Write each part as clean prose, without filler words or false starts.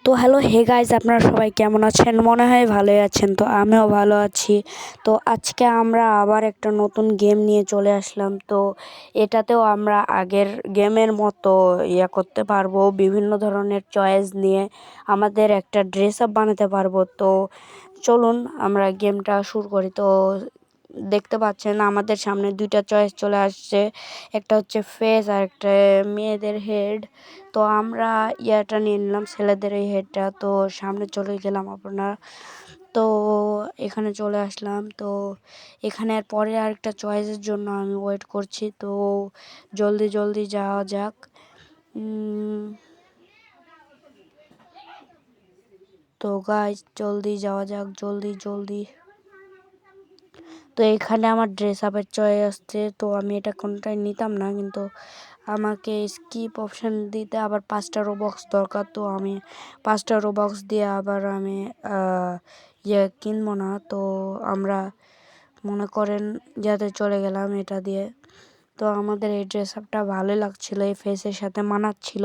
তো hello hey guys, আপনারা সবাই কেমন আছেন? মনে হয় ভালোই আছেন। তো আমিও ভালো আছি। তো আজকে আমরা আবার একটা নতুন গেম নিয়ে চলে আসলাম। তো এটাতেও আমরা আগের গেমের মতো করতে পারবো, বিভিন্ন ধরনের চয়েস নিয়ে আমাদের একটা ড্রেস আপ বানাতে পারবো। তো চলুন আমরা গেমটা শুরু করি। তো দেখতে পাচ্ছেন আমাদের সামনে দুইটা চয়েস চলে আসছে, একটা হচ্ছে ফেস আর একটা মেয়েদের হেড। তো আমরা ইয়াটা নিয়ে নিলাম, ছেলেদের এই হেডটা। তো সামনে চলে গেলাম আপনার, তো এখানে চলে আসলাম। তো এখানে আর পরে আরেকটা চয়েসের জন্য আমি ওয়েট করছি। তো জলদি জলদি যাওয়া যাক। তো গাইস জলদি যাওয়া যাক, জলদি জলদি। তো এখানে আমার ড্রেস আপের চয়েস আসছে। তো আমি এটা কোনটাই নিতাম না, কিন্তু আমাকে স্কিপ অপশান দিতে আবার 5টা রোবক্স দরকার। তো আমি 5টা রোবক্স দিয়ে আবার আমি কিনবো না। তো আমরা মনে করেন যাতে চলে গেলাম এটা দিয়ে। তো আমাদের এই ড্রেস আপটা ভালোই লাগছিলো, এই ফেসের সাথে মানাচ্ছিল।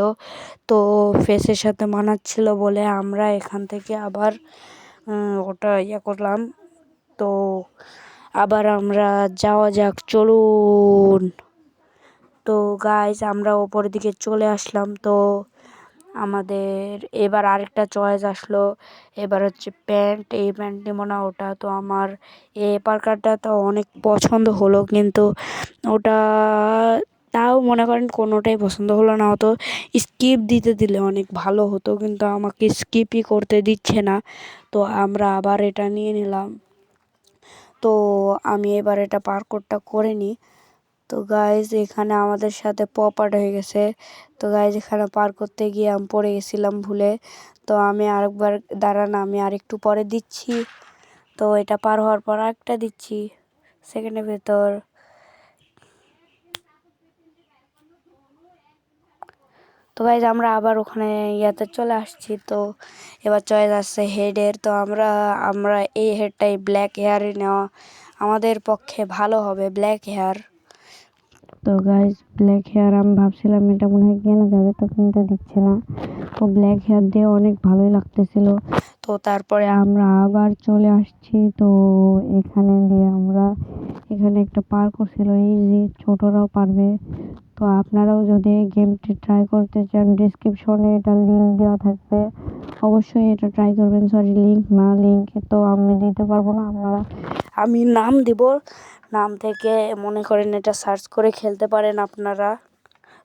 তো ফেসের সাথে মানাচ্ছিল বলে আমরা এখান থেকে আবার ওটা করলাম। তো আবার আমরা যাওয়া যাক, চলুন। তো গাইস আমরা ওপরের দিকে চলে আসলাম। তো আমাদের এবার আরেকটা চয়েস আসলো, এবার হচ্ছে প্যান্ট। এই প্যান্টটি মনে হয় ওটা। তো আমার এই পার্কারটা তো অনেক পছন্দ হলো, কিন্তু ওটা তাও মনে করেন কোনোটাই পছন্দ হলো না। হতো স্কিপ দিতে দিলে অনেক ভালো হতো, কিন্তু আমাকে স্কিপই করতে দিচ্ছে না। তো আমরা আবার এটা নিয়ে নিলাম। তো আমি এবার এটা পার্করটা করে নিই। তো গাইজ এখানে আমাদের সাথে পপাট হয়ে গেছে। তো গাইজ এখানে পার করতে গিয়ে আমি পড়ে গেছিলাম ভুলে। তো আমি আরেকবার, দাঁড়ান আমি আরেকটু পরে দিচ্ছি। তো এটা পার হওয়ার পর আরেকটা দিচ্ছি সেকেন্ডের ভেতর। তো গাইজ আমরা আবার ওখানে চলে আসছি। তো এবার চয়েস আসছে হেডের। তো আমরা এই হেডটাই ব্ল্যাক হেয়ারে নেওয়া আমাদের পক্ষে ভালো হবে, ব্ল্যাক হেয়ার। তো গাইজ ব্ল্যাক হেয়ার আমি ভাবছিলাম এটা মনে হয় কেনা যাবে, তো কিনতে দিচ্ছে না। তো ব্ল্যাক হেয়ার দিয়ে অনেক ভালোই লাগতেছিল। তো তারপরে আমরা আবার চলে আসছি। তো এখানে দিয়ে আমরা এখানে একটা পার্ক ছিল, ইজি, ছোটরাও পারবে। তো আপনারাও যদি এই গেমটি ট্রাই করতে চান, ডিসক্রিপশনে এটা লিঙ্ক দেওয়া থাকবে, অবশ্যই এটা ট্রাই করবেন। সরি, লিঙ্ক তো আমি দিতে পারবো না, আমি নাম দিব, নাম থেকে মনে করেন এটা সার্চ করে খেলতে পারেন আপনারা।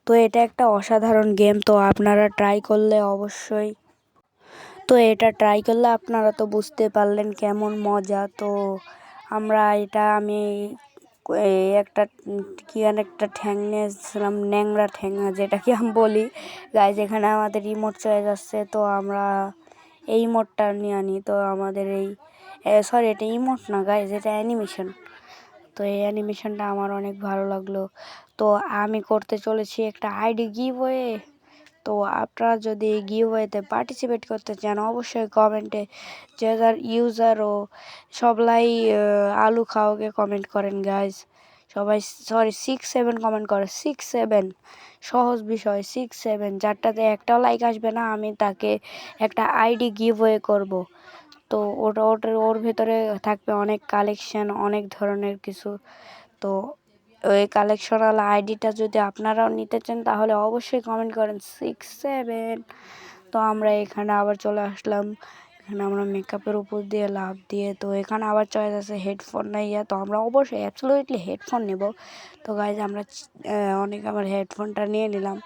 তো এটা একটা অসাধারণ গেম। তো আপনারা ট্রাই করলে অবশ্যই, তো এটা ট্রাই করলে আপনারা তো বুঝতে পারলেন কেমন মজা। তো আমি একটা একটা ঠ্যাং নিয়েছিলাম, ন্যাংরা ঠ্যাংরা যেটাকে আমি বলি। গাইজ এখানে আমাদের রিমোট চয়েস আসছে। তো আমরা এই ইমোটটা নিয়ে আনি। তো আমাদের সরি, এটা ইমোট না গাইজ, এটা অ্যানিমেশন। তো এই অ্যানিমেশনটা আমার অনেক ভালো লাগলো। তো আমি করতে চলেছি একটা আইডি গিভওয়ে। তো আপনারা যদি এই গিভওয়েতে পার্টিসিপেট করতে চান, অবশ্যই কমেন্টে যার ইউজার ও সবলাই আলু খাওয়াকে কমেন্ট করেন গাইজ। সবাই 6-7 কমেন্ট করে, 6-7 সহজ বিষয়, 6-7 যারটাতে একটাও লাইক আসবে না আমি তাকে একটা আইডি গিভওয়ে করব। তো ওর ভেতরে থাকবে অনেক কালেকশন, অনেক ধরনের কিছু। তো ওই কালেকশনাল আইডিটা যদি আপনারাও নিতে চান তাহলে অবশ্যই কমেন্ট করেন 6-7। তো আমরা এখানে আবার চলে আসলাম। এখানে আমরা মেকআপের উপর দিয়ে লাভ দিয়ে, তো এখানে আবার চয়েস আছে হেডফোন নাই। তো আমরা অবশ্যই অ্যাবসলিউটলি হেডফোন নেব। তো গাইজ আমরা আমার হেডফোনটা নিয়ে নিলাম।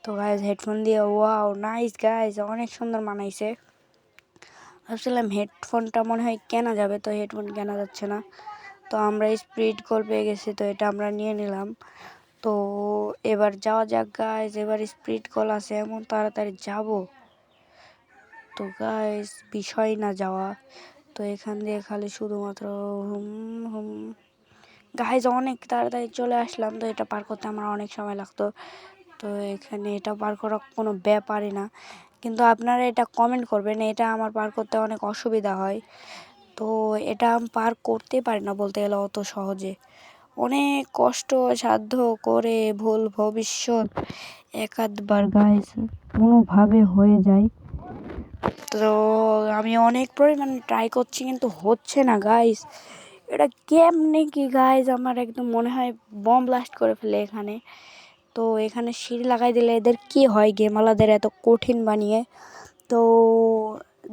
তো গাইজ হেডফোন দিয়ে ওয়াও নাইস গাইজ, অনেক সুন্দর মানাইছে। ভাবছিলাম হেডফোনটা মনে হয় কেনা যাবে, তো হেডফোন কেনা যাচ্ছে না। তো আমরা স্পিড কল পেয়ে গেছি, তো এটা আমরা নিয়ে নিলাম। তো এবার যাওয়া যাক গাইজ, এবার স্পিড কল আছে, এমন তাড়াতাড়ি যাব। তো গাইজ বিষয় না যাওয়া। তো এখান দিয়ে খালি শুধুমাত্র গাইজ অনেক তাড়াতাড়ি চলে আসলাম। তো এটা পার করতে আমার অনেক সময় লাগতো। তো এখানে এটা পার করা কোনো ব্যাপারই না, কিন্তু আপনারা এটা কমেন্ট করবেন, এটা আমার পার করতে অনেক অসুবিধা হয়। তো এটা আমি পার করতে পারি না বলতে গেলে অত সহজে, অনেক কষ্ট সাধ্য করে ভুল ভবিষ্যৎ এক আধবার গাইজ কোনোভাবে হয়ে যায়। তো আমি অনেক পরিমাণে ট্রাই করছি কিন্তু হচ্ছে না গাইস। এটা কেমনে কি গাইস, আমার একদম মনে হয় বম ব্লাস্ট করে ফেলে এখানে। তো এখানে সিঁড়ি লাগাই দিলে এদের কি হয় গেমওয়ালাদের এত কঠিন বানিয়ে। তো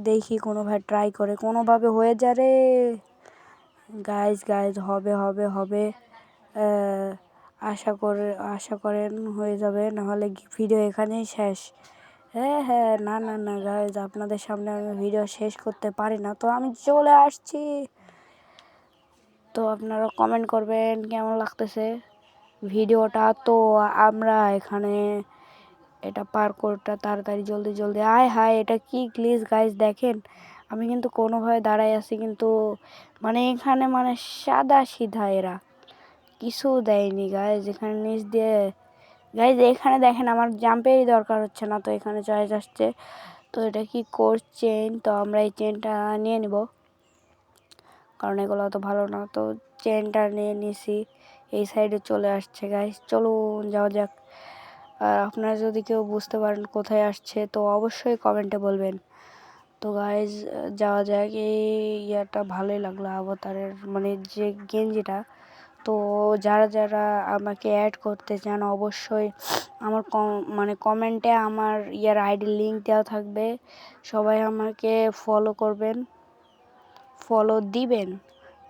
দেখি কোনোভাবে ট্রাই করে, কোনোভাবে হয়ে যা রে গাইস। গাইস হবে হবে হবে, আশা করেন হয়ে যাবে, নাহলে ভিডিও এখানেই শেষ। হ্যাঁ হ্যাঁ, না না না গাইস, আপনাদের সামনে আমি ভিডিও শেষ করতে পারি না, তো আমি চলে আসছি। তো আপনারা কমেন্ট করবেন কেমন লাগতেছে ভিডিওটা। তো আমরা এখানে এটা পার্কোরটা তাড়াতাড়ি জলদি জলদি, আয় হায় এটা কি গ্লিচ গাইস দেখেন। আমি কিন্তু কোনোভাবে দাঁড়াই আছি কিন্তু মানে এখানে মানে সাদা সিধা এরা কিছু দেয়নি গাইস। এখানে নিচ দিয়ে গাইস এখানে দেখেন আমার জাম্পেরই দরকার হচ্ছে না, তো এখানে চয়েস আসছে। তো এটা কি কোর্স চেইন, তো আমরা এই চেইনটা নিয়ে নিব কারণ এগুলো তো ভালো না। তো চেইনটা নিয়ে নিছি, এই সাইডে চলে আসছে গাইস, চলুন যাওয়া যাক। আর আপনারা যদি কেউ বুঝতে পারেন কোথায় আসছে তো অবশ্যই কমেন্টে বলবেন। তো গাইজ যাওয়া যাক। এই ইয়াটা ভালোই লাগলো অবতারের মানে যে গেঞ্জিটা। তো যারা যারা আমাকে অ্যাড করতে চান অবশ্যই আমার মানে কমেন্টে আমার ইয়ার আইডি লিঙ্ক দেওয়া থাকবে, সবাই আমাকে ফলো করবেন, ফলো দিবেন।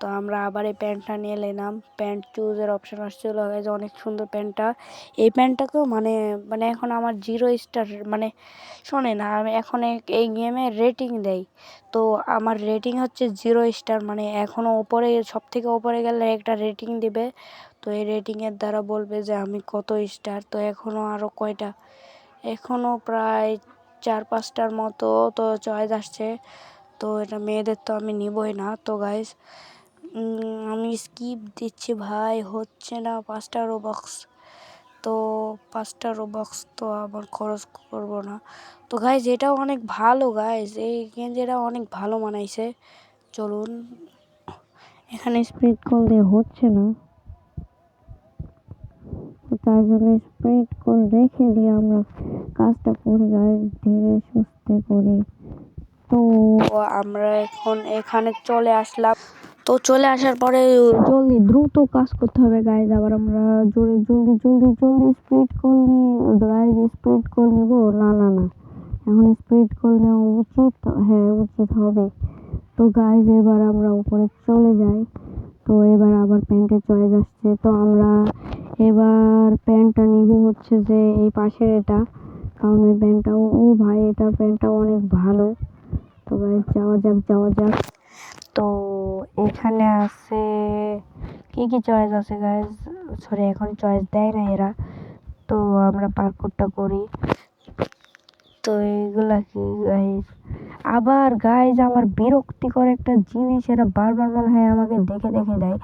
তো আমরা আবার এই প্যান্টটা নিয়ে নিলাম, প্যান্ট চুজের অপশান আসছিলো গাইজ, অনেক সুন্দর প্যান্টটা। এই প্যান্টটাকেও মানে মানে এখন আমার 0 স্টার মানে শোনেন, আমি এখন এই গেমে রেটিং দেই, তো আমার রেটিং হচ্ছে 0 স্টার, মানে এখনও ওপরে সব থেকে ওপরে গেলে একটা রেটিং দিবে। তো এই রেটিংয়ের দ্বারা বলবে যে আমি কত স্টার। তো এখনও আরও কয়টা, এখনও প্রায় 4-5টার মতো তো চয়েস আসছে। তো এটা মেয়েদের তো আমি নিবই না। তো গাইস আমি স্কিপ দিচ্ছি ভাই, হচ্ছে না 5টা রোবক্স। তো 5টা রোবক্স তো আবার খরচ করব না। তো গাইজ এটাও অনেক ভালো গাইজ, এই গেঞ্জিটা অনেক ভালো মানাইছে। চলুন, এখানে স্প্রিড কল দিয়ে হচ্ছে না, তো তার জন্য স্প্রিড কল রেখে দিয়ে আমরা কাজটা করি গাইজ, ধীরে সুস্থে করি। তো আমরা এখন এখানে চলে আসলাম। তো চলে আসার পরে জলদি দ্রুত কাজ করতে হবে গাইজ। আবার আমরা জলদি জলদি জলদি জলদি speed call guys, speed call নিব না না না, এখন স্পিড কল নেওয়া উচিত, হ্যাঁ উচিত হবে। তো গাইজ এবার আমরা উপরে চলে যাই। তো এবার আবার প্যান্টের চয়েস আসছে, তো আমরা এবার প্যান্টটা নিব হচ্ছে যে এই পাশের এটা, কারণ এই প্যান্টটাও ভাই এটা প্যান্টটা অনেক ভালো। তো গাইজ যাওয়া যাক যাওয়া যাক। তো এখানে আছে কি কি চয়েস আছে গাইজ, সরি এখন চয়েস দেয় না এরা। তো আমরা পার্কোরটা করি। তো এইগুলা কি গাইজ, আবার গাইজ আমার বিরক্তিকর একটা জিনিস, এরা বারবার মনে হয় আমাকে দেখে দেখে দেয়,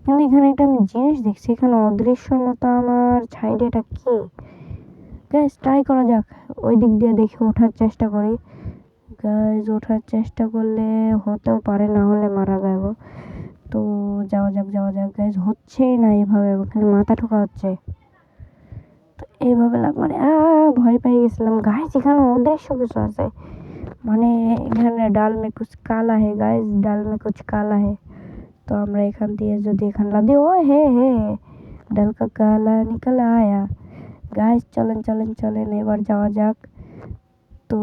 কিন্তু এখানে একটা আমি জিনিস দেখছি, এখানে অদৃশ্যর মতো আমার সাইডে এটা কি গাইজ, ট্রাই করা যাক। ওই দিক দিয়ে দেখে ওঠার চেষ্টা করি গাইজ, ওঠার চেষ্টা করলে হতেও পারে, না হলে মারা যাবো। তো যাওয়া যাক যাওয়া যাক গাইজ, হচ্ছেই না এইভাবে, ওখানে মাথা ঠোকা হচ্ছে। তো এইভাবে মানে ভয় পেয়ে গেছিলাম গাইজ, এখানে অদৃশ্য কিছু আছে, মানে এখানে ডাল মে কুছ কালা হে গাইজ, ডাল মে কুছ কালা হে। তো আমরা এখান দিয়ে যদি এখানে লাভ দিই, ও হে হে ডাল কা কালা নিকল আয়া। গাইজ চলেন চলেন চলেন, এবার যাওয়া যাক। তো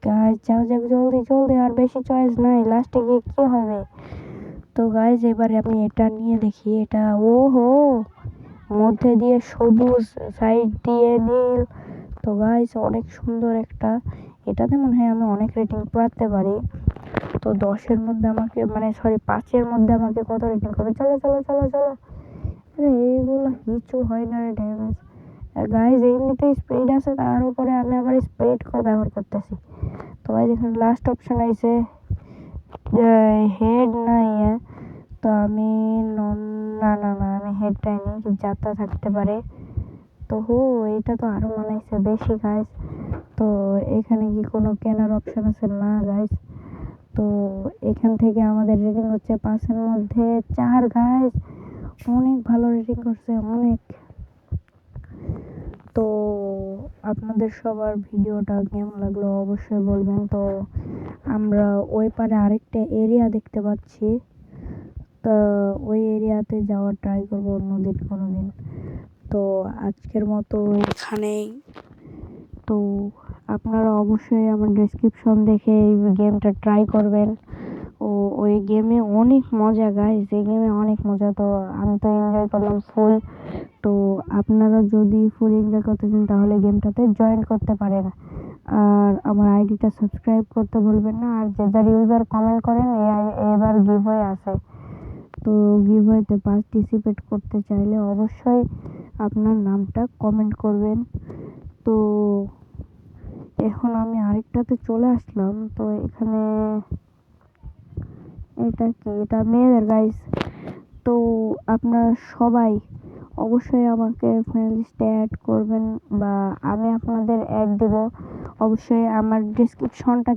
গাইজ যাওয়া যাক জলদি জলদি, আর বেশি চয়েস নাই, লাস্টে গিয়ে কি হবে। তো গাইজ এবারে আমি এটা নিয়ে দেখি, এটা ও হো মধ্যে দিয়ে সবুজ, সাইড দিয়ে নীল। তো গাইজ অনেক সুন্দর একটা, এটাতে মনে হয় আমি অনেক রেটিং পাতে পারি। তো 10-এর মধ্যে আমাকে মানে সরি 5-এর মধ্যে আমাকে কত রেটিং করবে, চলো চলো চলো চলো। আরে এইগুলো কিছু হয় না রে ড্যামেজ। আর গাইজ এমনিতেই স্পিড আছে, তার উপরে আমি আবার স্পিড কল ব্যবহার করতেছি। তো গাইজ এখানে লাস্ট অপশন আইছে হেড না ইয়ে, তো আমি না না না আমি হেডটাই নিই, যাত্রা থাকতে পারে। তো এটা তো আরো মানাইছে বেশি গাইজ। তো এখানে কি কোনো কেনার অপশন আছে না গাইজ। তো এখান থেকে আমাদের রেটিং হচ্ছে 5-এর মধ্যে 4 গাইজ, অনেক ভালো রেটিং করছে অনেক। তো আপনাদের সবার ভিডিওটা কেমন লাগলো অবশ্যই বলবেন। তো আমরা ওই পারে আরেকটা এরিয়া দেখতে পাচ্ছি, তো ওই এরিয়াতে যাওয়ার ট্রাই করবো অন্যদিন কোনোদিন। তো আজকের মতো এখানেই। তো আপনারা অবশ্যই আমার ডেসক্রিপশন দেখে এই গেমটা ট্রাই করবেন। ওই গেমে অনেক মজা গাইস, এই গেমে অনেক মজা। তো আমি তো এনজয় করলাম ফুল। তো আপনারা যদি ফুল এনজয় করতে চান তাহলে গেমটাতে জয়েন করতে পারেন। আর আমার আইডিটা সাবস্ক্রাইব করতে ভুলবেন না। আর যে যার ইউজার কমেন্ট করেন এবার গিভওয়ে আছে, তো গিভওয়েতে পার্টিসিপেট করতে চাইলে অবশ্যই আপনার নামটা কমেন্ট করবেন। তো এখন আমি আরেকটাতে চলে আসলাম। তো এখানে এটা কি, এটা মেয়েদের গাইস। তো আপনারা সবাই অবশ্যই আমাকে ফ্রেন্ড লিস্টে অ্যাড করবেন বা আমি আপনাদের অ্যাড দেব। অবশ্যই আমার ডেসক্রিপশনটা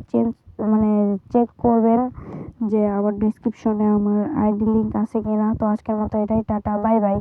চেক করবেন যে আমার ডেসক্রিপশনে আমার আইডি লিঙ্ক আছে কিনা। তো আজকের মতো এটাই, টাটা, বাই বাই।